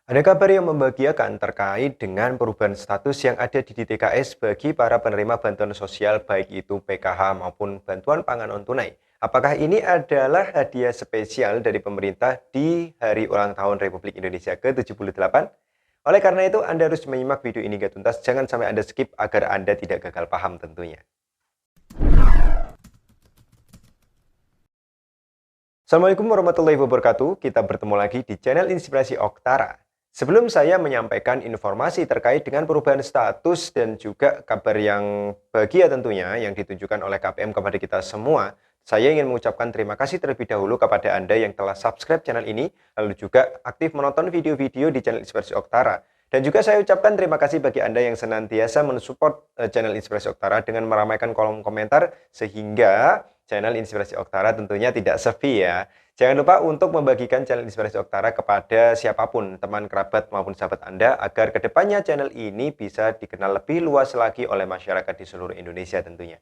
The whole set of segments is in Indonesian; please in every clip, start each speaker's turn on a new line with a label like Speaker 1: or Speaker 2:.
Speaker 1: Ada kabar yang membahagiakan terkait dengan perubahan status yang ada di DTKS bagi para penerima bantuan sosial baik itu PKH maupun bantuan pangan non-tunai. Apakah ini adalah hadiah spesial dari pemerintah di Hari Ulang Tahun Republik Indonesia ke-78? Oleh karena itu, Anda harus menyimak video ini hingga tuntas, jangan sampai Anda skip agar Anda tidak gagal paham tentunya. Assalamualaikum warahmatullahi wabarakatuh. Kita bertemu lagi di channel Inspirasi Oktara. Sebelum saya menyampaikan informasi terkait dengan perubahan status dan juga kabar yang bahagia tentunya yang ditunjukkan oleh KPM kepada kita semua, saya ingin mengucapkan terima kasih terlebih dahulu kepada Anda yang telah subscribe channel ini, lalu juga aktif menonton video-video di channel Inspirasi Oktara. Dan juga saya ucapkan terima kasih bagi Anda yang senantiasa mensupport channel Inspirasi Oktara dengan meramaikan kolom komentar sehingga channel Inspirasi Oktara tentunya tidak sepi ya. Jangan lupa untuk membagikan channel Inspirasi Oktara kepada siapapun, teman, kerabat, maupun sahabat Anda, agar kedepannya channel ini bisa dikenal lebih luas lagi oleh masyarakat di seluruh Indonesia tentunya.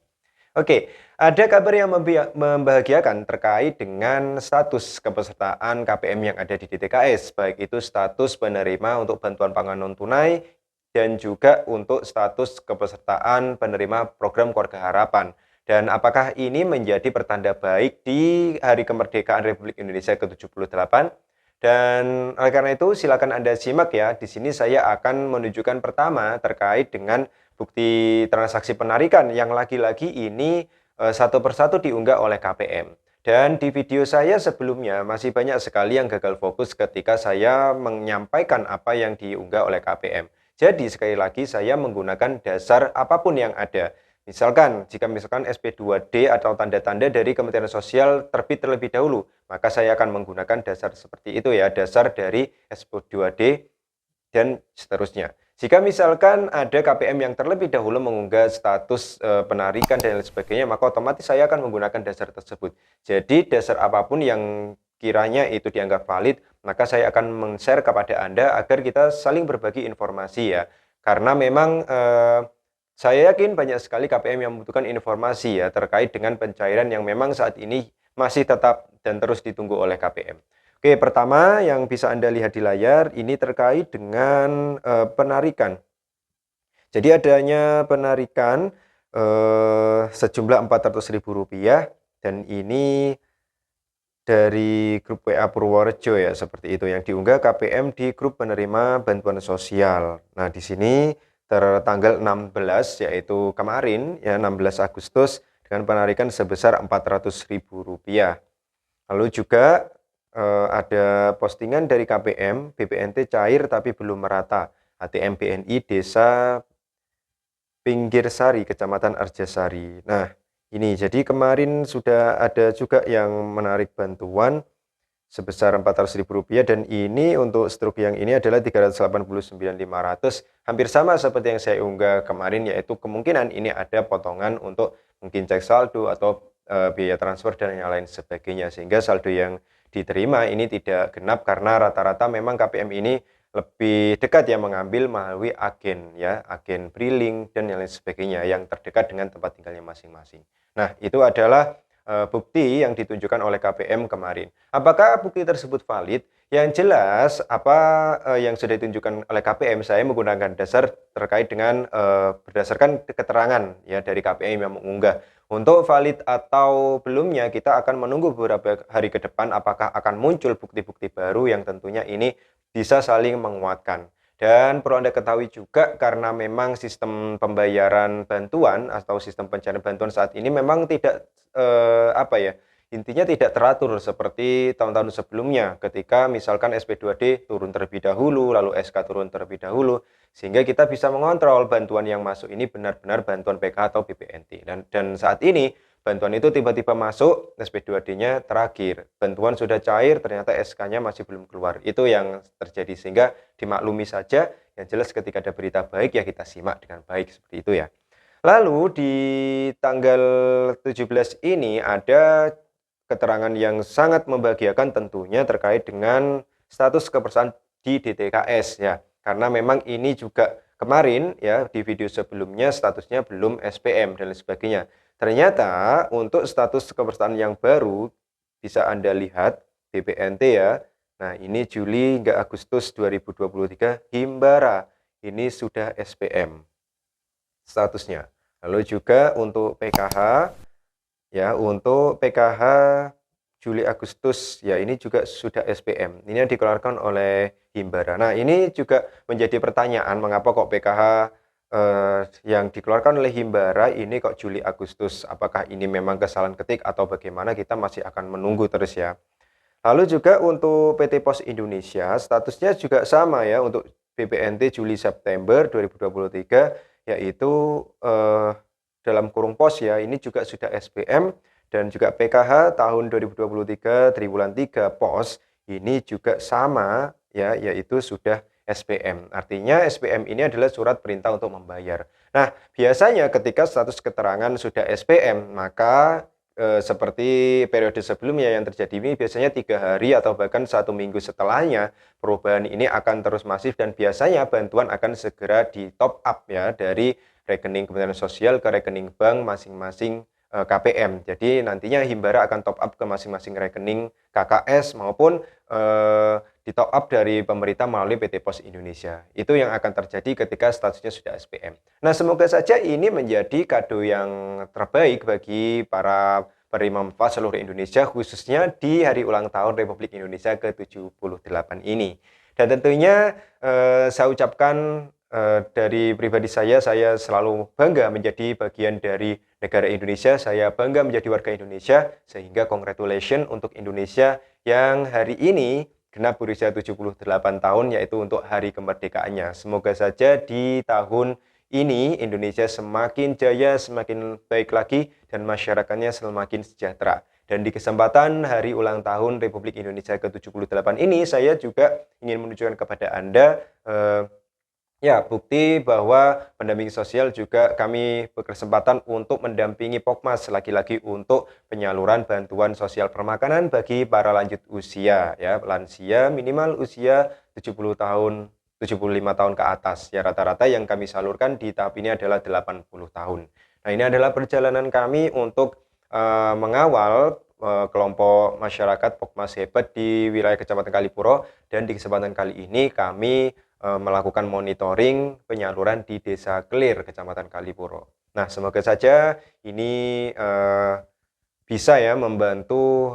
Speaker 1: Oke, ada kabar yang membahagiakan terkait dengan status kepesertaan KPM yang ada di DTKS, baik itu status penerima untuk bantuan pangan non-tunai dan juga untuk status kepesertaan penerima program Keluarga Harapan. Dan apakah ini menjadi pertanda baik di Hari Kemerdekaan Republik Indonesia ke-78? Dan oleh karena itu silakan Anda simak ya. Di sini saya akan menunjukkan pertama terkait dengan bukti transaksi penarikan yang lagi-lagi ini satu persatu diunggah oleh KPM. Dan di video saya sebelumnya masih banyak sekali yang gagal fokus ketika saya menyampaikan apa yang diunggah oleh KPM. Jadi sekali lagi saya menggunakan dasar apapun yang ada. Misalkan, jika SP2D atau tanda-tanda dari Kementerian Sosial terbit terlebih dahulu, maka saya akan menggunakan dasar seperti itu ya, dasar dari SP2D dan seterusnya. Jika misalkan ada KPM yang terlebih dahulu mengunggah status penarikan dan lain sebagainya, maka otomatis saya akan menggunakan dasar tersebut. Jadi dasar apapun yang kiranya itu dianggap valid, maka saya akan men-share kepada Anda agar kita saling berbagi informasi ya. Karena memang saya yakin banyak sekali KPM yang membutuhkan informasi ya terkait dengan pencairan yang memang saat ini masih tetap dan terus ditunggu oleh KPM. Oke, pertama yang bisa Anda lihat di layar ini terkait dengan penarikan. Jadi adanya penarikan sejumlah Rp400.000 dan ini dari grup WA Purworejo ya, seperti itu yang diunggah KPM di grup penerima bantuan sosial. Nah, di sini tertanggal 16 yaitu kemarin ya 16 Agustus dengan penarikan sebesar Rp400.000. Lalu juga ada postingan dari KPM, BPNT cair tapi belum merata. ATM BNI Desa Pinggir Sari, Kecamatan Arjasari. Nah, ini jadi kemarin sudah ada juga yang menarik bantuan sebesar Rp400.000 dan ini untuk struk yang ini adalah 389.500, hampir sama seperti yang saya unggah kemarin, yaitu kemungkinan ini ada potongan untuk mungkin cek saldo atau biaya transfer dan yang lain sebagainya, sehingga saldo yang diterima ini tidak genap karena rata-rata memang KPM ini lebih dekat ya mengambil melalui agen ya, agen Briling dan yang lain sebagainya yang terdekat dengan tempat tinggalnya masing-masing. Nah, itu adalah bukti yang ditunjukkan oleh KPM kemarin. Apakah bukti tersebut valid? Yang jelas apa yang sudah ditunjukkan oleh KPM, saya menggunakan dasar terkait dengan berdasarkan keterangan ya dari KPM yang mengunggah. Untuk valid atau belumnya kita akan menunggu beberapa hari ke depan apakah akan muncul bukti-bukti baru yang tentunya ini bisa saling menguatkan. Dan perlu Anda ketahui juga karena memang sistem pembayaran bantuan atau sistem pencairan bantuan saat ini memang tidak apa ya, intinya tidak teratur seperti tahun-tahun sebelumnya ketika misalkan SP2D turun terlebih dahulu, lalu SK turun terlebih dahulu, sehingga kita bisa mengontrol bantuan yang masuk ini benar-benar bantuan PK atau BPNT. Dan saat ini bantuan itu tiba-tiba masuk, SP2D-nya terakhir, bantuan sudah cair, ternyata SK-nya masih belum keluar. Itu yang terjadi, sehingga dimaklumi saja, yang jelas ketika ada berita baik ya kita simak dengan baik, seperti itu ya. Lalu di tanggal 17 ini ada keterangan yang sangat membahagiakan tentunya terkait dengan status kepesertaan di DTKS ya. Karena memang ini juga kemarin ya di video sebelumnya statusnya belum SPM dan lain sebagainya. Ternyata untuk status kepesertaan yang baru bisa Anda lihat BPNT ya, Nah, ini Juli hingga Agustus 2023 Himbara. Ini sudah SPM statusnya. Lalu juga untuk PKH, ya, untuk PKH Juli Agustus, ya ini juga sudah SPM. Ini yang dikeluarkan oleh Himbara. Nah, ini juga menjadi pertanyaan mengapa kok PKH yang dikeluarkan oleh Himbara ini kok Juli Agustus. Apakah ini memang kesalahan ketik atau bagaimana? Kita masih akan menunggu terus ya. Lalu juga untuk PT Pos Indonesia statusnya juga sama ya untuk BPNT Juli September 2023 yaitu dalam kurung pos ya ini juga sudah SPM dan juga PKH tahun 2023 triwulan 3 pos ini juga sama ya yaitu sudah SPM. Artinya SPM ini adalah surat perintah untuk membayar. Nah, biasanya ketika status keterangan sudah SPM maka seperti periode sebelumnya yang terjadi ini biasanya 3 hari atau bahkan 1 minggu setelahnya perubahan ini akan terus masif dan biasanya bantuan akan segera di top up ya dari rekening Kementerian Sosial ke rekening bank masing-masing KPM. Jadi nantinya Himbara akan top up ke masing-masing rekening KKS maupun di top up dari pemerintah melalui PT Pos Indonesia. Itu yang akan terjadi ketika statusnya sudah SPM. Nah, semoga saja ini menjadi kado yang terbaik bagi para penerima manfaat seluruh Indonesia, khususnya di hari ulang tahun Republik Indonesia ke-78 ini. Dan tentunya saya ucapkan dari pribadi saya selalu bangga menjadi bagian dari negara Indonesia, saya bangga menjadi warga Indonesia, sehingga congratulations untuk Indonesia yang hari ini genap berusia 78 tahun, yaitu untuk hari kemerdekaannya. Semoga saja di tahun ini Indonesia semakin jaya, semakin baik lagi, dan masyarakatnya semakin sejahtera. Dan di kesempatan hari ulang tahun Republik Indonesia ke-78 ini, saya juga ingin menunjukkan kepada Anda ya, bukti bahwa pendamping sosial juga kami berkesempatan untuk mendampingi Pokmas lagi-lagi untuk penyaluran bantuan sosial permakanan bagi para lanjut usia ya, lansia minimal usia 70 tahun, 75 tahun ke atas. Ya, rata-rata yang kami salurkan di tahap ini adalah 80 tahun. Nah, ini adalah perjalanan kami untuk mengawal kelompok masyarakat Pokmas hebat di wilayah Kecamatan Kalipuro dan di kesempatan kali ini kami melakukan monitoring penyaluran di Desa Kelir, Kecamatan Kalipuro. Nah, semoga saja ini bisa ya membantu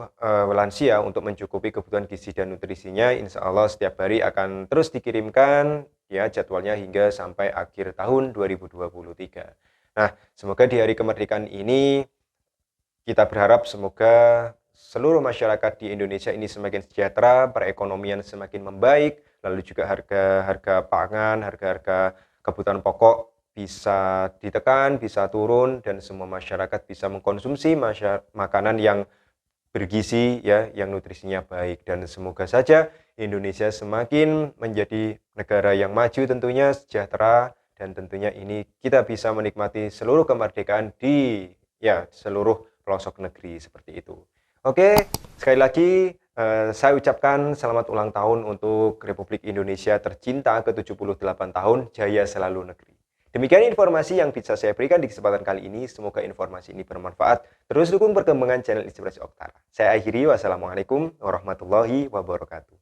Speaker 1: lansia untuk mencukupi kebutuhan gizi dan nutrisinya. Insya Allah setiap hari akan terus dikirimkan ya jadwalnya hingga sampai akhir tahun 2023. Nah, semoga di hari kemerdekaan ini kita berharap semoga seluruh masyarakat di Indonesia ini semakin sejahtera, perekonomian semakin membaik, lalu juga harga pangan, harga-harga kebutuhan pokok bisa ditekan, bisa turun, dan semua masyarakat bisa mengkonsumsi makanan yang bergizi ya, yang nutrisinya baik. Dan semoga saja Indonesia semakin menjadi negara yang maju tentunya, sejahtera, dan tentunya ini kita bisa menikmati seluruh kemerdekaan di ya seluruh pelosok negeri seperti itu. Oke, sekali lagi saya ucapkan selamat ulang tahun untuk Republik Indonesia tercinta ke-78 tahun, jaya selalu negeri. Demikian informasi yang bisa saya berikan di kesempatan kali ini. Semoga informasi ini bermanfaat. Terus dukung perkembangan channel Inspirasi Oktara. Saya akhiri, wassalamualaikum warahmatullahi wabarakatuh.